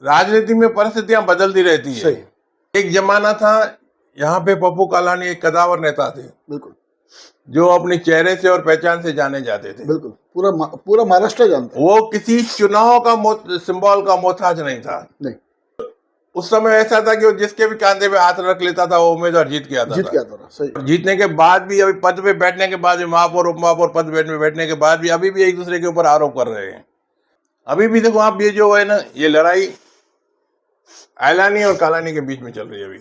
राजनीति में परिस्थितियां बदलती रहती है। सही। एक जमाना था, यहाँ पे पप्पू कालानी एक कदावर नेता थे, बिल्कुल, जो अपने चेहरे से और पहचान से जाने जाते थे। बिल्कुल, पूरा महाराष्ट्र जानता है। वो किसी चुनाव का सिंबल का मोहताज नहीं था। नहीं, उस समय ऐसा था कि वो जिसके भी कांधे पे हाथ रख लेता था वो उम्मीदवार जीत के आता था। सही। और जीतने के बाद भी, अभी पद पे बैठने के बाद भी, महापौर उप महापौर पद पे बैठने के बाद भी अभी भी एक दूसरे के ऊपर आरोप कर रहे हैं। अभी भी देखो आप, ये जो है ना, ये लड़ाई आयलानी और कालानी के बीच में चल रही है अभी।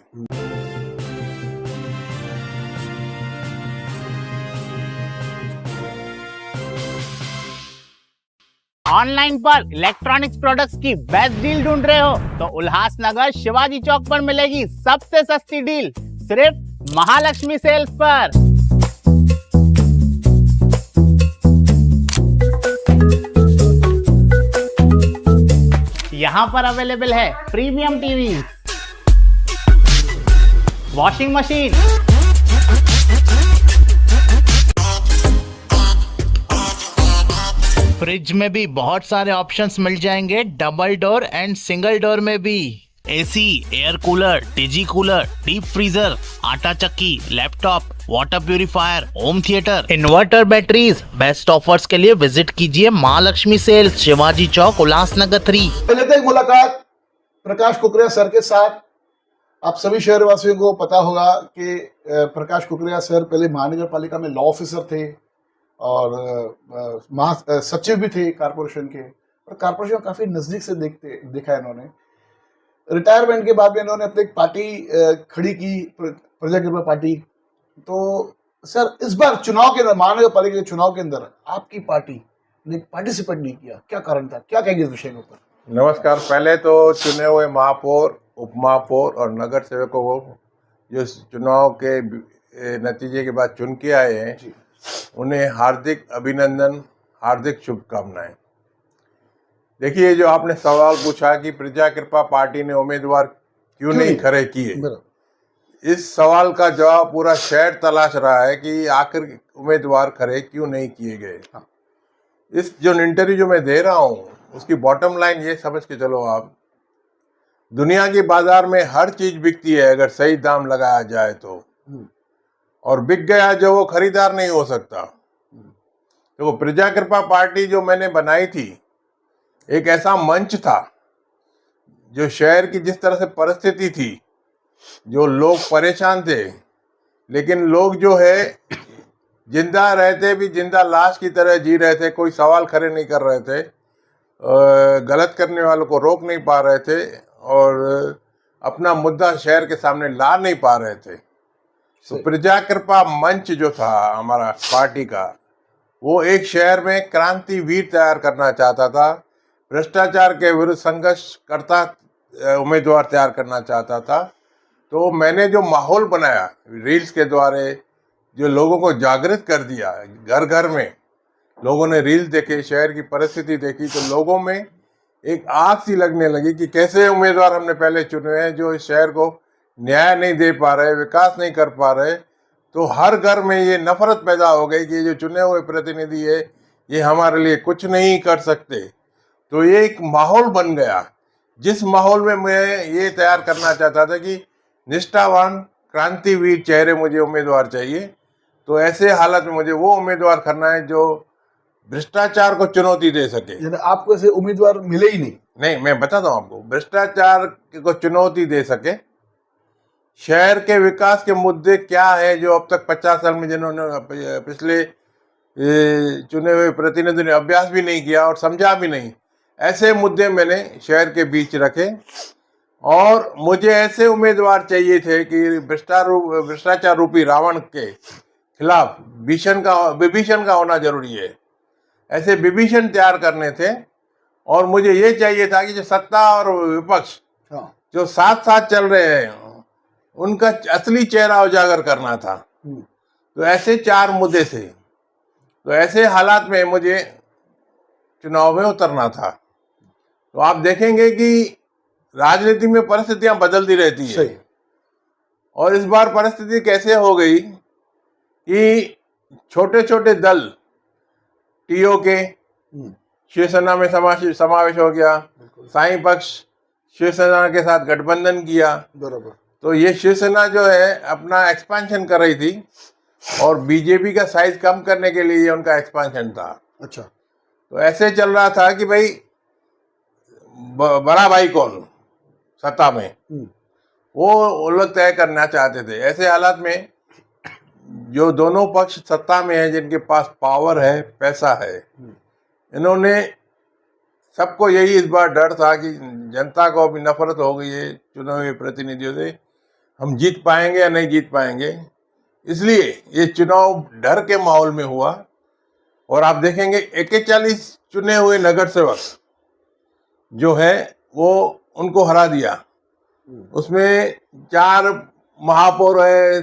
ऑनलाइन पर इलेक्ट्रॉनिक्स प्रोडक्ट्स की बेस्ट डील ढूंढ रहे हो तो उल्लासनगर शिवाजी चौक पर मिलेगी सबसे सस्ती डील, सिर्फ महालक्ष्मी सेल्स पर। यहाँ पर अवेलेबल है premium TV, washing machine, fridge में भी बहुत सारे ऑप्शंस मिल जाएंगे, double door and single door में भी। AC, air cooler, TG cooler, deep freezer, आटा चक्की, laptop, water purifier, home theatre, inverter, batteries. Best offers के लिए विजिट कीजिए महालक्ष्मी सेल्स, शिवाजी चौक, उल्लासनगर 3। पहले तो एक मुलाकात प्रकाश कुकरेया सर के साथ। आप सभी शहरवासियों को पता होगा कि प्रकाश कुकरेया सर पहले महानगर पालिका में लॉ ऑफिसर थे और सचिव भी थे कारपोरेशन के, और कारपोरेशन काफी नजदीक से देखा इन्होंने। रिटायरमेंट के बाद में इन्होंने अपनी एक पार्टी खड़ी की, प्रजा कृपा पार्टी। तो सर, इस बार चुनाव के अंदर, महानगर पालिका के चुनाव के अंदर आपकी पार्टी ने पार्टिसिपेट नहीं किया, क्या कारण था? क्या कहेंगे इस विषय के ऊपर? नमस्कार। पहले तो चुने हुए महापौर, उप महापौर और नगर सेवकों को जो चुनाव के नतीजे के बाद चुन के आए हैं, उन्हें हार्दिक अभिनंदन, हार्दिक शुभकामनाएं। देखिए, जो आपने सवाल पूछा कि प्रजा कृपा पार्टी ने उम्मीदवार क्यों नहीं खड़े किए, इस सवाल का जवाब पूरा शहर तलाश रहा है कि आखिर उम्मीदवार खड़े क्यों नहीं किए गए। इस जो इंटरव्यू जो मैं दे रहा हूँ, उसकी बॉटम लाइन ये समझ के चलो आप, दुनिया के बाजार में हर चीज बिकती है अगर सही दाम लगाया जाए तो, और बिक गया जो वो खरीदार नहीं हो सकता। तो प्रजा कृपा पार्टी जो मैंने बनाई थी, एक ऐसा मंच था जो शहर की जिस तरह से परिस्थिति थी, जो लोग परेशान थे, लेकिन लोग जो है जिंदा रहते भी जिंदा लाश की तरह जी रहे थे, कोई सवाल खड़े नहीं कर रहे थे, गलत करने वालों को रोक नहीं पा रहे थे और अपना मुद्दा शहर के सामने ला नहीं पा रहे थे। तो प्रजा कृपा मंच जो था हमारा पार्टी का, वो एक शहर में क्रांतिवीर तैयार करना चाहता था, भ्रष्टाचार के विरुद्ध संघर्ष करता उम्मीदवार तैयार करना चाहता था। तो मैंने जो माहौल बनाया रील्स के द्वारा, जो लोगों को जागृत कर दिया, घर घर में लोगों ने रील देखे, शहर की परिस्थिति देखी, तो लोगों में एक आग सी लगने लगी कि कैसे उम्मीदवार हमने पहले चुने हैं जो इस शहर को न्याय नहीं दे पा रहे, विकास नहीं कर पा रहे। तो हर घर में ये नफरत पैदा हो गई कि जो चुने हुए प्रतिनिधि है ये हमारे लिए कुछ नहीं कर सकते। तो ये एक माहौल बन गया, जिस माहौल में मैं ये तैयार करना चाहता था कि निष्ठावान क्रांतिवीर चेहरे मुझे उम्मीदवार चाहिए। तो ऐसे हालत में मुझे वो उम्मीदवार करना है जो भ्रष्टाचार को चुनौती दे सके। आपको ऐसे उम्मीदवार मिले ही नहीं? मैं बताता हूँ आपको, भ्रष्टाचार को चुनौती दे सके, शहर के विकास के मुद्दे क्या है जो अब तक 50 साल में जिन्होंने पिछले चुने हुए प्रतिनिधि ने अभ्यास भी नहीं किया और समझा भी नहीं, ऐसे मुद्दे मैंने शहर के बीच रखे। और मुझे ऐसे उम्मीदवार चाहिए थे कि भ्रष्टाचार रूपी रावण के खिलाफ विभीषण का होना जरूरी है, ऐसे विभीषण तैयार करने थे। और मुझे ये चाहिए था कि जो सत्ता और विपक्ष जो साथ साथ चल रहे हैं उनका असली चेहरा उजागर करना था। तो ऐसे 4 मुद्दे थे। तो ऐसे हालात में मुझे चुनाव में उतरना था। तो आप देखेंगे कि राजनीति में परिस्थितियां बदलती रहती है। और इस बार परिस्थिति कैसे हो गई कि छोटे छोटे दल, टीओके शिवसेना में समावेश हो गया, साई पक्ष शिवसेना के साथ गठबंधन किया। बराबर। तो ये शिवसेना जो है अपना एक्सपेंशन कर रही थी और बीजेपी का साइज कम करने के लिए उनका एक्सपेंशन था। अच्छा। तो ऐसे चल रहा था कि भाई बड़ा भाई कौन सत्ता में, वो लोग तय करना चाहते थे। ऐसे हालात में जो दोनों पक्ष सत्ता में है, जिनके पास पावर है, पैसा है, इन्होंने सबको यही इस बार डर था कि जनता को अभी नफरत हो गई है चुने हुए प्रतिनिधियों से, हम जीत पाएंगे या नहीं जीत पाएंगे। इसलिए ये चुनाव डर के माहौल में हुआ। और आप देखेंगे 41 चुने हुए नगर सेवक जो है वो उनको हरा दिया। उसमें 4 महापौर है,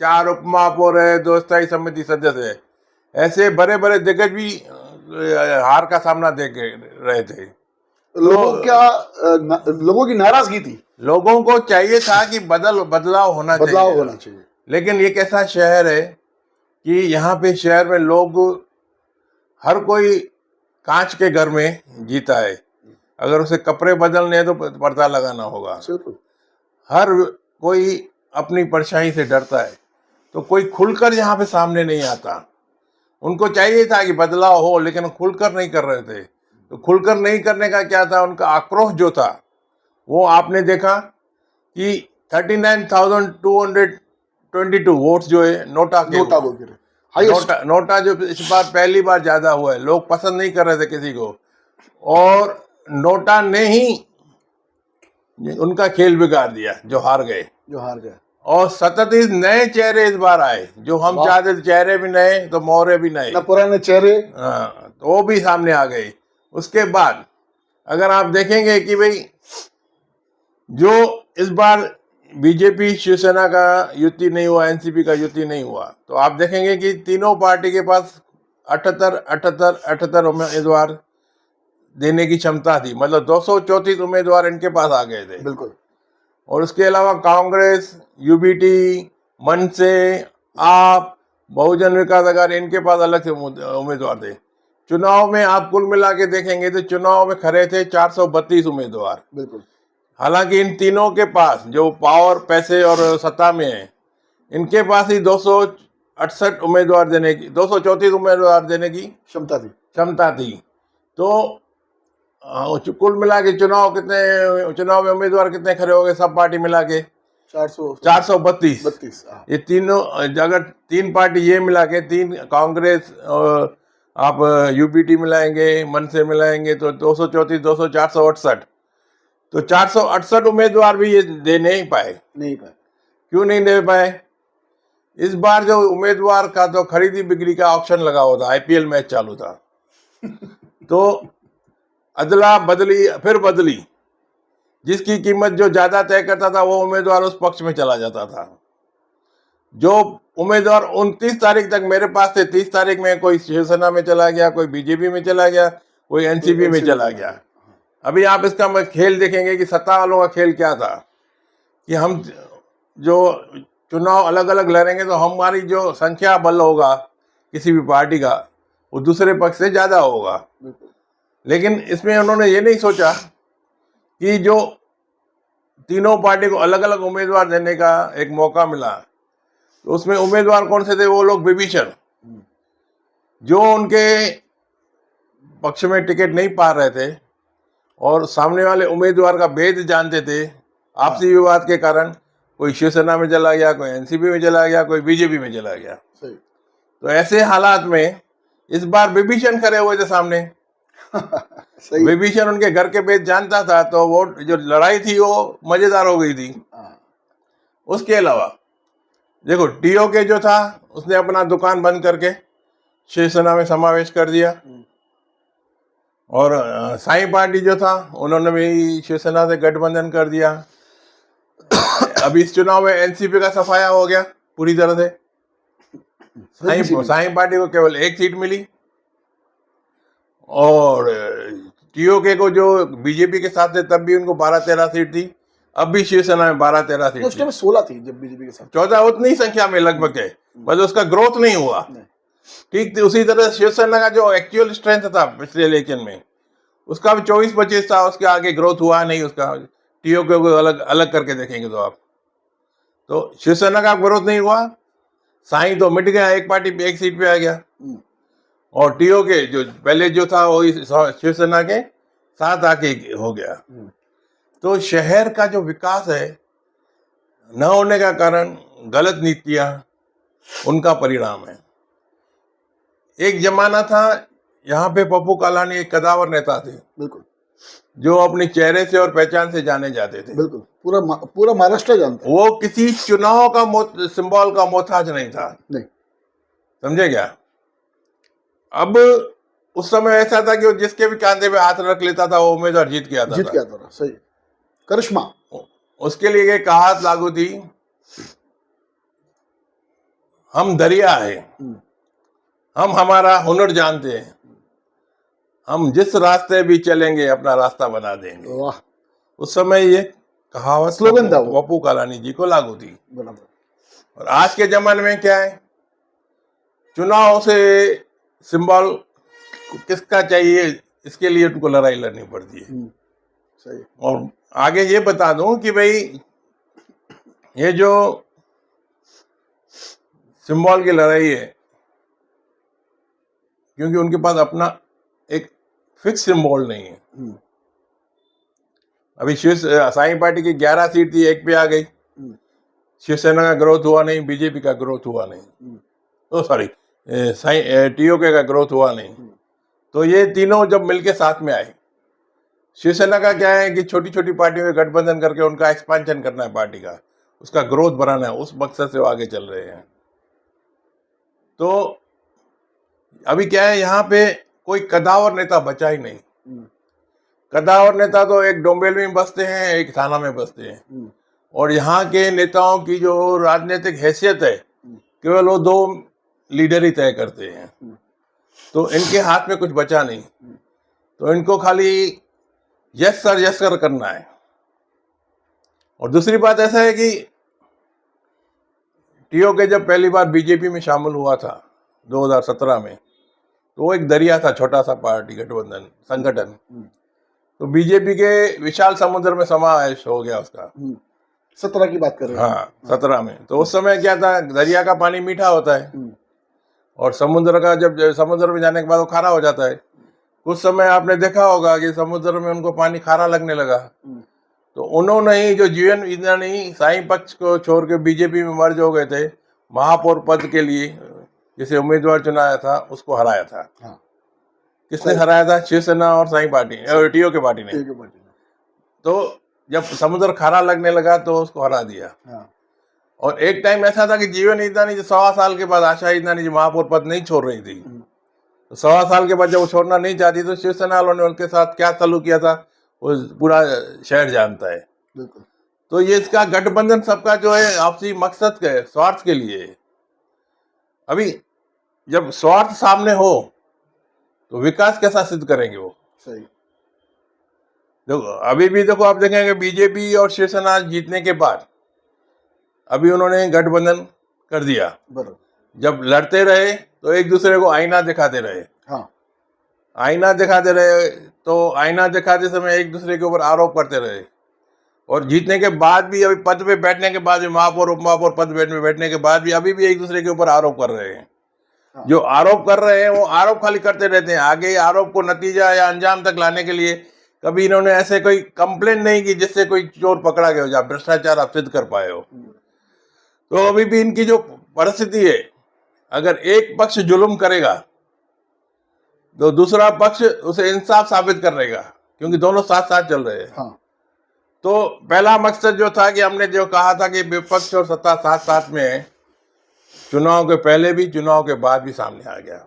4 उप महापौर है, 2 स्थायी समिति सदस्य है। ऐसे बड़े बड़े दिग्गज भी हार का सामना देख रहे थे। लोगों की नाराजगी थी। लोगों को चाहिए था कि बदलाव होना चाहिए। लेकिन ये कैसा शहर है कि यहाँ पे शहर में लोग, हर कोई कांच के घर में जीता है। अगर उसे कपड़े बदलने हैं तो पर्दा लगाना होगा। हर कोई अपनी परछाई से डरता है, तो कोई खुलकर यहाँ पे सामने नहीं आता। उनको चाहिए था कि बदलाव हो, लेकिन खुलकर नहीं कर रहे थे। तो खुलकर नहीं करने का क्या था, उनका आक्रोश जो था वो आपने देखा कि 39,222 वोट्स जो है नोटा जो इस बार पहली बार ज्यादा हुआ है। लोग पसंद नहीं कर रहे थे किसी को, और नोटा ने ही उनका खेल बिगाड़ दिया, जो हार गए। और 37 नए चेहरे इस बार आए, जो हम चाहते थे। चेहरे भी नए तो मोहरे भी नए, पुराने चेहरे तो वो भी सामने आ गए। उसके बाद अगर आप देखेंगे कि भाई जो इस बार बीजेपी शिवसेना का युति नहीं हुआ, एनसीपी का युति नहीं हुआ, तो आप देखेंगे कि तीनों पार्टी के पास 78 उम्मीदवार देने की क्षमता थी। मतलब 234 उम्मीदवार इनके पास आ गए थे। बिल्कुल। और उसके अलावा कांग्रेस, यूबीटी, मनसे, आप, बहुजन विकास अघाड़ी, इनके पास अलग से उम्मीदवार थे। चुनाव में आप कुल मिला के देखेंगे तो चुनाव में खड़े थे 432 उम्मीदवार। बिल्कुल। हालांकि इन तीनों के पास जो पावर, पैसे और सत्ता में है, इनके पास ही 234 उम्मीदवार देने की क्षमता थी। तो कुल मिला के चुनाव में उम्मीदवार कितने खड़े हो गए, सब पार्टी मिला के 432। ये तीनों, अगर 3 पार्टी ये मिला के, 3 कांग्रेस, आप यूपीटी मिलाएंगे, मनसे मिलाएंगे, तो 234, 468। तो 468 उम्मीदवार भी ये दे नहीं पाए। क्यों नहीं दे पाए? इस बार जो उम्मीदवार का तो खरीदी बिक्री का ऑक्शन लगा हुआ था, आईपीएल मैच चालू था। तो अदला बदली फिर बदली, जिसकी कीमत जो ज्यादा तय करता था वो उम्मीदवार उस पक्ष में चला जाता था। जो उम्मीदवार 29 तारीख तक मेरे पास थे, 30 तारीख में कोई शिवसेना में चला गया, कोई बीजेपी में चला गया, कोई एनसीपी में चला गया। अभी आप इसका खेल देखेंगे कि सत्ता वालों का खेल क्या था कि हम जो चुनाव अलग अलग लड़ेंगे तो हमारी जो संख्या बल होगा किसी भी पार्टी का, वो दूसरे पक्ष से ज्यादा होगा। लेकिन इसमें उन्होंने ये नहीं सोचा कि जो तीनों पार्टी को अलग अलग उम्मीदवार देने का एक मौका मिला, तो उसमें उम्मीदवार कौन से थे? वो लोग विभीषण, जो उनके पक्ष में टिकट नहीं पा रहे थे और सामने वाले उम्मीदवार का भेद जानते थे। आपसी विवाद के कारण कोई शिवसेना में चला गया, कोई एनसीपी में चला गया, कोई बीजेपी में चला गया। तो ऐसे हालात में इस बार विभीषण खड़े हुए थे सामने। विभीषण उनके घर के भेद जानता था, तो वो जो लड़ाई थी वो मजेदार हो गई थी। उसके अलावा देखो, टीओके जो था उसने अपना दुकान बंद करके शिवसेना में समावेश कर दिया, और साई पार्टी जो था उन्होंने भी शिवसेना से गठबंधन कर दिया। अभी इस चुनाव में एनसीपी का सफाया हो गया पूरी तरह से। साई पार्टी को केवल 1 सीट मिली, और टीओके को जो बीजेपी के साथ थे तब भी उनको 12-13 सीट थी। अब भी शिवसेना में 12-13 सीट, उसके में 16 थी जब बीजेपी के साथ, 14 उतनी संख्या में लगभग है, बस उसका ग्रोथ नहीं हुआ। ठीक थी। उसी तरह शिवसेना का जो एक्चुअल स्ट्रेंथ था पिछले इलेक्शन में, उसका भी 24-25 था, उसके आगे ग्रोथ हुआ नहीं उसका। टीओके को अलग अलग करके देखेंगे तो आप, तो शिवसेना का विरोध नहीं हुआ, साईं तो मिट गया, एक पार्टी पे एक सीट पे आ गया, और टीओके जो पहले जो था वो शिवसेना के साथ आके हो गया। तो शहर का जो विकास है न होने का कारण गलत नीतियां, उनका परिणाम है। एक जमाना था यहाँ पे पप्पू कालानी एक कदावर नेता थे, बिल्कुल, जो अपने चेहरे से और पहचान से जाने जाते थे। बिल्कुल, पूरा महाराष्ट्र जानता है। वो किसी चुनाव का सिंबल का मोहताज नहीं था, नहीं, समझे क्या? अब उस समय ऐसा था कि वो जिसके भी कांधे पे हाथ रख लेता था वो उम्मीदवार जीत के आता था। सही, करिश्मा। उसके लिए एक कहावत लागू थी, हम दरिया है, हम हमारा हुनर जानते हैं, हम जिस रास्ते भी चलेंगे अपना रास्ता बना देंगे। वाह, उस समय ये कहावत स्लोगन था वो। पप्पू कालानी जी को लागू थी। बराबर। और आज के जमाने में क्या है, चुनाव से सिंबल किसका चाहिए इसके लिए उनको लड़ाई लड़नी पड़ती है। सही। और आगे ये बता दूं कि भाई ये जो सिंबल की लड़ाई है, क्योंकि उनके पास अपना एक फिक्स सिंबल नहीं है। अभी साईं पार्टी की 11 सीट थी, एक पे आ गई। शिवसेना का ग्रोथ हुआ नहीं, बीजेपी का ग्रोथ हुआ नहीं, तो सॉरी टीओके का ग्रोथ हुआ नहीं। तो ये तीनों जब मिलके साथ में आए, शिवसेना का क्या है कि छोटी छोटी पार्टियों में गठबंधन करके उनका एक्सपेंशन करना है, पार्टी का उसका ग्रोथ बढ़ाना है, उस मकसद से वो आगे चल रहे हैं। तो अभी क्या है, यहाँ पे कोई कदावर नेता बचा ही नहीं। कदावर नेता तो एक डोंबेल में बसते हैं, एक थाना में बसते हैं, और यहाँ के नेताओं की जो राजनीतिक हैसियत है केवल वो 2 लीडर ही तय करते हैं। तो इनके हाथ में कुछ बचा नहीं, तो इनको खाली यस सर करना है। और दूसरी बात ऐसा है कि टीओके जब पहली बार बीजेपी में शामिल हुआ था 2017 में, तो वो एक दरिया था, छोटा सा पार्टी गठबंधन संगठन। तो बीजेपी के विशाल समुद्र में समावेश हो गया उसका। 17 की बात कर रहे हैं। हाँ, 17 में। तो उस समय क्या था, दरिया का पानी मीठा होता है, और समुद्र का जब समुद्र में जाने के बाद वो खारा हो जाता है। कुछ समय आपने देखा होगा कि समुद्र में उनको पानी खारा लगने लगा, तो उन्होंने ही जो जीवन ईंधन ही साईं पक्ष को छोड़ के बीजेपी में मर्ज हो गए थे, महापौर पद के लिए जिसे उम्मीदवार चुनाया था उसको हराया था। हाँ। किसने हराया था? शिवसेना और साईं पार्टी और टीओके पार्टी ने। तो जब समुद्र खारा लगने लगा तो उसको हरा दिया। हाँ। और एक टाइम ऐसा था कि जीवन ईंधनी जो 1.25 साल के बाद आशा ईंधनी जो महापौर पद नहीं छोड़ रही थी, तो 1.25 साल के बाद जब वो छोड़ना नहीं चाहती तो शिवसेना वालों ने उनके साथ क्या सलूक किया था वो पूरा शहर जानता है। बिल्कुल। तो ये इसका गठबंधन सबका जो है आपसी मकसद के स्वार्थ के लिए है। अभी जब स्वार्थ सामने हो तो विकास कैसा सिद्ध करेंगे वो? सही। देखो अभी भी देखो, आप देखेंगे बीजेपी और शिवसेना जीतने के बाद अभी उन्होंने गठबंधन कर दिया। बराबर। जब लड़ते रहे तो एक दूसरे को आईना दिखाते रहे। हाँ। आईना दिखाते रहे तो आईना दिखाते समय एक दूसरे के ऊपर आरोप करते रहे, और जीतने के बाद भी, अभी पद पे बैठने के बाद भी, महापौर उप महापौर पद में बैठने के बाद भी अभी भी एक दूसरे के ऊपर आरोप कर रहे हैं। हाँ। जो आरोप कर रहे हैं वो आरोप खाली करते रहते हैं, आगे आरोप को नतीजा या अंजाम तक लाने के लिए कभी इन्होंने ऐसे कोई कंप्लेंट नहीं की जिससे कोई चोर पकड़ा गया हो, या भ्रष्टाचार आप सिद्ध कर पाए हो। तो अभी भी इनकी जो परिस्थिति है, अगर एक पक्ष जुल्म करेगा तो दूसरा पक्ष उसे इंसाफ साबित करेगा, क्योंकि दोनों साथ साथ चल रहे हैं। हाँ। तो पहला मकसद जो था कि हमने जो कहा था कि विपक्ष और सत्ता साथ साथ में है, चुनाव के पहले भी चुनाव के बाद भी सामने आ गया।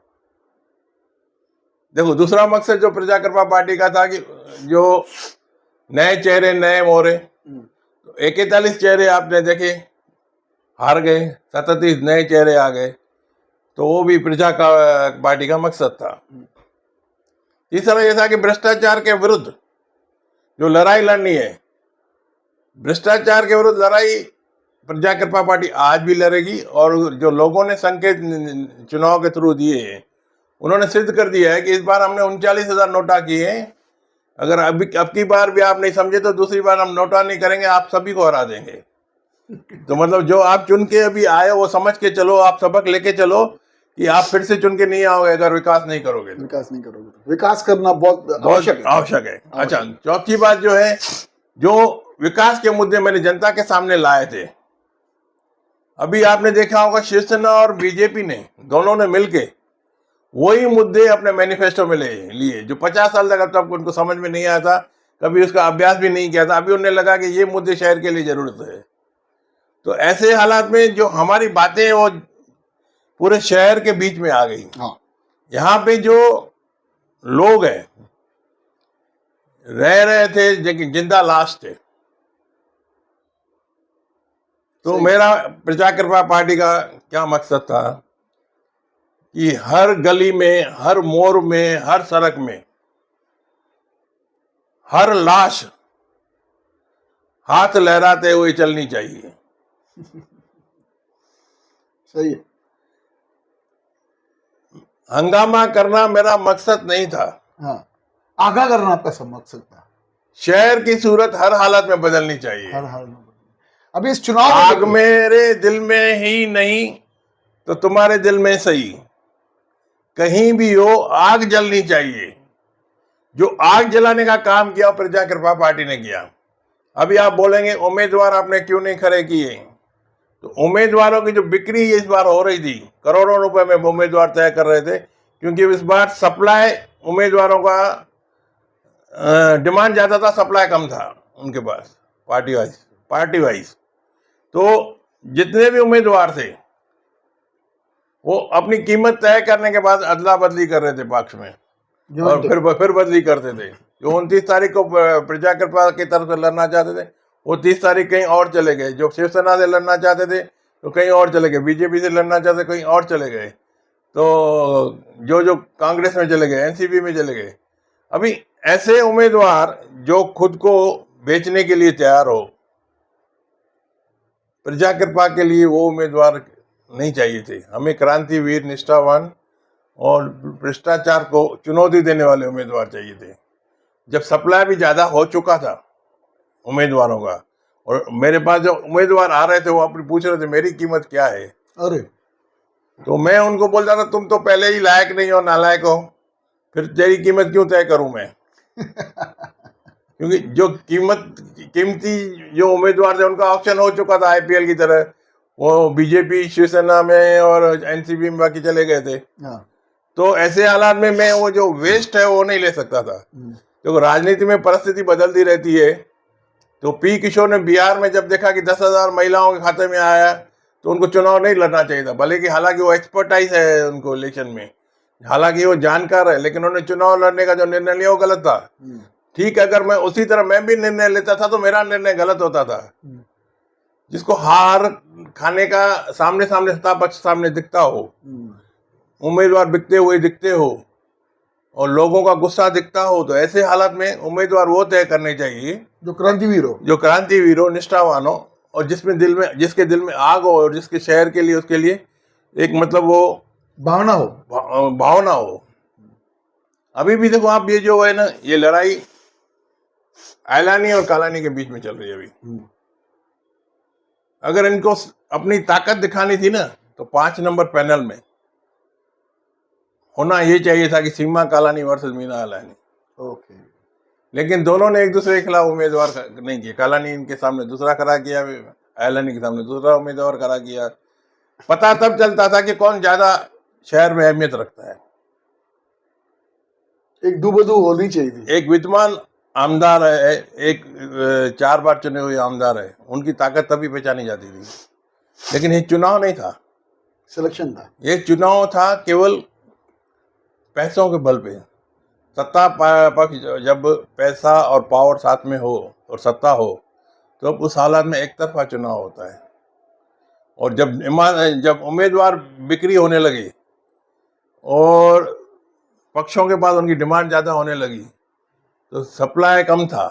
देखो दूसरा मकसद जो प्रजाकृपा पार्टी का था कि जो नए चेहरे नए मोहरे, तो 41 चेहरे आपने देखे हार गए, 37 नए चेहरे आ गए, तो वो भी प्रजा का पार्टी का मकसद था। तीसरा यह था कि भ्रष्टाचार के विरुद्ध जो लड़ाई लड़नी है, भ्रष्टाचार के विरुद्ध लड़ाई प्रजाकृपा पार्टी आज भी लड़ेगी, और जो लोगों ने संकेत चुनाव के थ्रू दिए हैं उन्होंने सिद्ध कर दिया है कि इस बार हमने 39,000 नोटा किए हैं अगर अब की बार भी आप नहीं समझे तो दूसरी बार हम नोटा नहीं करेंगे, आप सभी को हरा देंगे। तो मतलब जो आप चुन के अभी आए वो समझ के चलो, आप सबक लेके चलो कि आप फिर से चुन के नहीं आओगे अगर विकास नहीं करोगे तो। विकास नहीं करोगे तो विकास करना बहुत आवश्यक है। अच्छा, चौथी बात जो है, जो विकास के मुद्दे मैंने जनता के सामने लाए थे, अभी आपने देखा होगा शिवसेना और बीजेपी ने दोनों ने मिलके वही मुद्दे अपने मैनिफेस्टो में ले लिए, जो 50 साल तक अब तक उनको समझ में नहीं आया था, कभी उसका अभ्यास भी नहीं किया था। अभी उन्हें लगा कि ये मुद्दे शहर के लिए जरूरत है। तो ऐसे हालात में जो हमारी बातें वो पूरे शहर के बीच में आ गई। हाँ। यहाँ पे जो लोग हैं रह रहे थे लेकिन जिंदा लाश थे। तो मेरा प्रजा कृपा पार्टी का क्या मकसद था कि हर गली में, हर मोड़ में, हर सड़क में हर लाश हाथ लहराते हुए चलनी चाहिए। सही है। हंगामा करना मेरा मकसद नहीं था। हाँ, आगाह करना आपका सब मकसद था। शहर की सूरत हर हालत में बदलनी चाहिए। हर हाल में। अभी इस चुनाव आग मेरे दिल में ही नहीं तो तुम्हारे दिल में सही, कहीं भी हो आग जलनी चाहिए। जो आग जलाने का काम किया प्रजा कृपा पार्टी ने किया। अभी आप बोलेंगे उम्मीदवार आपने क्यों नहीं खड़े किए, तो उम्मीदवारों की जो बिक्री इस बार हो रही थी, करोड़ों रुपए में उम्मीदवार तय कर रहे थे, क्योंकि इस बार सप्लाई उम्मीदवारों का डिमांड ज्यादा था, सप्लाई कम था उनके पास पार्टी वाइज। तो जितने भी उम्मीदवार थे वो अपनी कीमत तय करने के बाद अदला बदली कर रहे थे पक्ष में, और फिर बदली करते थे। जो 29 तारीख को प्रजा कृपा की तरफ से लड़ना चाहते थे वो 30 तारीख कहीं और चले गए। जो शिवसेना से लड़ना चाहते थे तो कहीं और चले गए, बीजेपी से लड़ना चाहते कहीं और चले गए, तो जो कांग्रेस में चले गए, एनसीपी में चले गए। अभी ऐसे उम्मीदवार जो खुद को बेचने के लिए तैयार हो, प्रजा कृपा के लिए वो उम्मीदवार नहीं चाहिए थे। हमें क्रांतिवीर, निष्ठावान और भ्रष्टाचार को चुनौती देने वाले उम्मीदवार चाहिए थे। जब सप्लाई भी ज्यादा हो चुका था उम्मीदवारों का, और मेरे पास जो उम्मीदवार आ रहे थे वो अपनी पूछ रहे थे मेरी कीमत क्या है, अरे तो मैं उनको बोलता था तुम तो पहले ही लायक नहीं हो, नालायक हो, फिर तेरी कीमत क्यों तय करूं मैं। क्योंकि जो कीमती जो उम्मीदवार थे उनका ऑप्शन हो चुका था आईपीएल की तरह। वो बीजेपी, शिवसेना में और एनसीपी में बाकी चले गए थे। हाँ। तो ऐसे हालात में मैं वो जो वेस्ट है वो नहीं ले सकता था। तो राजनीति में परिस्थिति बदलती रहती है। तो पी किशोर ने बिहार में जब देखा कि 10,000 महिलाओं के खाते में आया तो उनको चुनाव नहीं लड़ना चाहिए था, भले कि हालांकि वो एक्सपर्टाइज है उनको इलेक्शन में, हालांकि वो जानकार है, लेकिन उन्होंने चुनाव लड़ने का जो निर्णय लिया वो गलत था। ठीक है, अगर मैं उसी तरह मैं भी निर्णय लेता था तो मेरा निर्णय गलत होता था। जिसको हार खाने का सामने सत्ता पक्ष सामने दिखता हो, उम्मीदवार बिकते हुए दिखते हो और लोगों का गुस्सा दिखता हो, तो ऐसे हालात में उम्मीदवार वो तय करने चाहिए जो क्रांतिवीर हो, निष्ठावान हो, और जिसके दिल में आग हो, और जिसके शहर के लिए, उसके लिए एक मतलब वो भावना हो। अभी भी देखो आप, ये जो है ना, ये लड़ाई ऐलानी और कालानी के बीच में चल रही है अभी। अगर इनको अपनी ताकत दिखानी थी ना तो 5 नंबर पैनल में होना ये चाहिए था कि सीमा कालानी वर्सेस मीना ऐलानी। ओके। लेकिन दोनों ने एक दूसरे के खिलाफ उम्मीदवार नहीं किया। कालानी इनके सामने दूसरा खड़ा किया, ऐलानी के सामने दूसरा उम्मीदवार खड़ा किया। पता तब चलता था कि कौन ज्यादा शहर में अहमियत रखता है। एक दुबदू होनी चाहिए थी। एक विद्यमान आमदार है, एक 4 बार चुने हुए आमदार है, उनकी ताकत तभी पहचानी जाती थी। लेकिन ये चुनाव नहीं था, सिलेक्शन था। ये चुनाव था केवल पैसों के बल पे। सत्ता पक्ष जब पैसा और पावर साथ में हो और सत्ता हो तो अब उस हालात में एक तरफा चुनाव होता है। और जब उम्मीदवार बिक्री होने लगी और पक्षों के पास उनकी डिमांड ज़्यादा होने लगी तो सप्लाई कम था।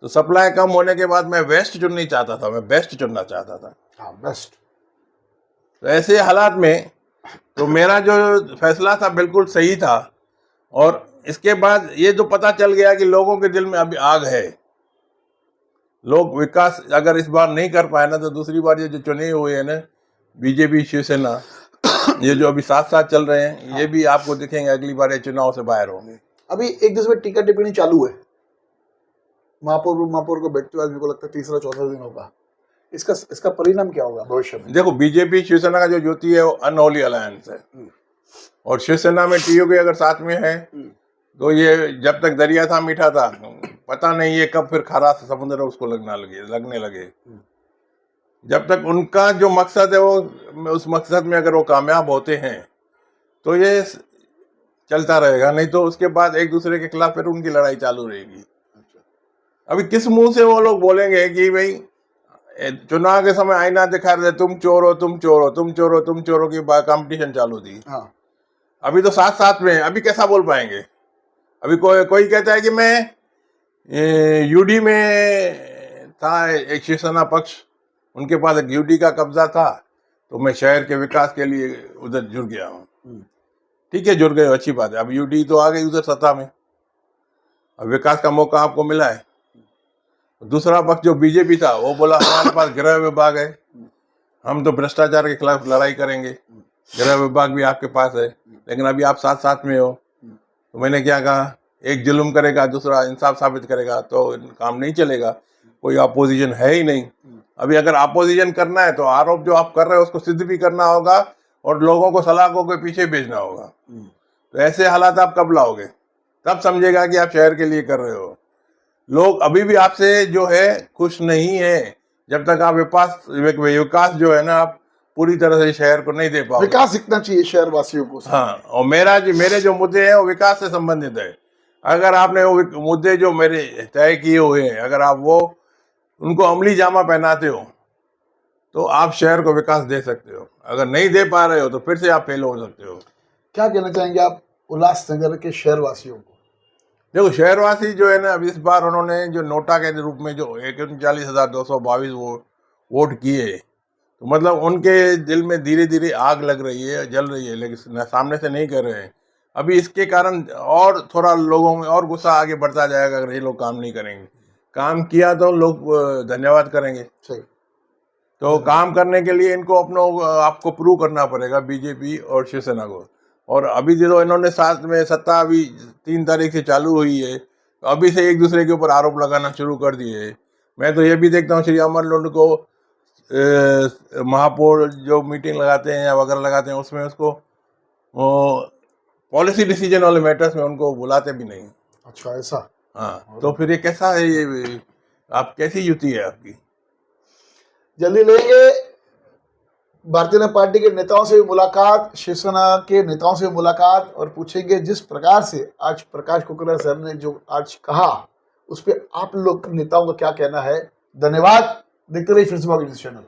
तो सप्लाई कम होने के बाद मैं बेस्ट चुनना चाहता था। हाँ, बेस्ट। तो ऐसे हालात में तो मेरा जो फैसला था बिल्कुल सही था। और इसके बाद ये जो पता चल गया कि लोगों के दिल में अभी आग है, लोग विकास अगर इस बार नहीं कर पाए ना, तो दूसरी बार ये जो चुने हुए हैं ना बीजेपी शिवसेना, ये जो अभी साथ साथ चल रहे हैं, ये भी आपको दिखेंगे अगली बार ये चुनाव से बाहर होंगे। अभी एक दूसरे टीका टिप्पणी चालू है, महापौर को बैठते हुए मेरे को लगता है तीसरा चौथा दिन होगा। इसका परिणाम क्या होगा भविष्य में? देखो, बीजेपी शिवसेना का जो ज्योति है वो अनहोली अलायंस है, और शिवसेना में टीओके अगर साथ में है तो ये जब तक दरिया था मीठा था, पता नहीं ये कब फिर खारा समुद्र उसको लगने लगे। जब तक उनका जो मकसद है वो, उस मकसद में अगर वो कामयाब होते हैं तो ये चलता रहेगा, नहीं तो उसके बाद एक दूसरे के खिलाफ फिर उनकी लड़ाई चालू रहेगी। अभी किस मुंह से वो लोग बोलेंगे कि भाई चुनाव के समय आईना दिखा रहे तुम चोर हो, तुम चोर हो, तुम चोर हो, तुम चोरों की कंपटीशन चालू थी। हाँ। अभी तो साथ साथ में, अभी कैसा बोल पाएंगे? अभी कोई कहता है कि मैं यूडी में था, एक शिवसेना पक्ष, उनके पास एक यूडी का कब्जा था, तो मैं शहर के विकास के लिए उधर जुड़ गया हूँ। ठीक है, जुड़ गए, अच्छी बात है। अब यूडी तो आ गई उधर सत्ता में, अब विकास का मौका आपको मिला है। दूसरा पक्ष जो बीजेपी था वो बोला हमारे पास गृह विभाग है, हम तो भ्रष्टाचार के खिलाफ लड़ाई करेंगे, गृह विभाग भी आपके पास है, लेकिन अभी आप साथ साथ में हो। तो मैंने क्या कहा, एक जुल्म करेगा दूसरा इंसाफ साबित करेगा तो काम नहीं चलेगा, कोई अपोजिशन है ही नहीं। अभी अगर अपोजिशन करना है तो आरोप जो आप कर रहे हो उसको सिद्ध भी करना होगा और लोगों को सलाखों के पीछे भेजना होगा। तो ऐसे हालात आप कब लाओगे? तब समझेगा कि आप शहर के लिए कर रहे हो। लोग अभी भी आपसे जो है खुश नहीं है, जब तक आप विकास जो है ना आप पूरी तरह से शहर को नहीं दे पाओगे। विकास दिखना चाहिए शहर वासियों को। हाँ, और मेरे जो मुद्दे हैं वो विकास से संबंधित है। अगर आपने वो मुद्दे जो मेरे तय किए हुए हैं, अगर आप वो उनको अमली जामा पहनाते हो तो आप शहर को विकास दे सकते हो। अगर नहीं दे पा रहे हो तो फिर से आप फेल हो सकते हो। क्या कहना चाहेंगे आप उल्लासनगर के शहर वासियों को? देखो, शहरवासी जो है ना, अब इस बार उन्होंने जो नोटा के रूप में जो 39,222 वोट किए, तो मतलब उनके दिल में धीरे धीरे आग लग रही है, जल रही है, लेकिन सामने से नहीं कर रहे हैं। अभी इसके कारण और थोड़ा लोगों में और गुस्सा आगे बढ़ता जाएगा अगर ये लोग काम नहीं करेंगे। काम किया तो लोग धन्यवाद करेंगे। सही। तो काम करने के लिए इनको आपको प्रूव करना पड़ेगा, बीजेपी और शिवसेना को। और अभी जो इन्होंने साथ में सत्ता अभी 3 तारीख से चालू हुई है, तो अभी से एक दूसरे के ऊपर आरोप लगाना शुरू कर दिए। मैं तो ये भी देखता हूँ श्री अमर लुंड को महापौर जो मीटिंग लगाते हैं या वगैरह लगाते हैं उसमें उसको पॉलिसी डिसीजन वाले मैटर्स में उनको बुलाते भी नहीं। अच्छा, ऐसा? हाँ, तो फिर ये कैसा है, ये आप कैसी युति है आपकी? जल्दी लेंगे भारतीय जनता पार्टी के नेताओं से भी मुलाकात, शिवसेना के नेताओं से भी मुलाकात, और पूछेंगे जिस प्रकार से आज प्रकाश कुकरेजा सर ने जो आज कहा उस पर आप लोग नेताओं का क्या कहना है। धन्यवाद। देखते रहिए फिर से न्यूज़ चैनल।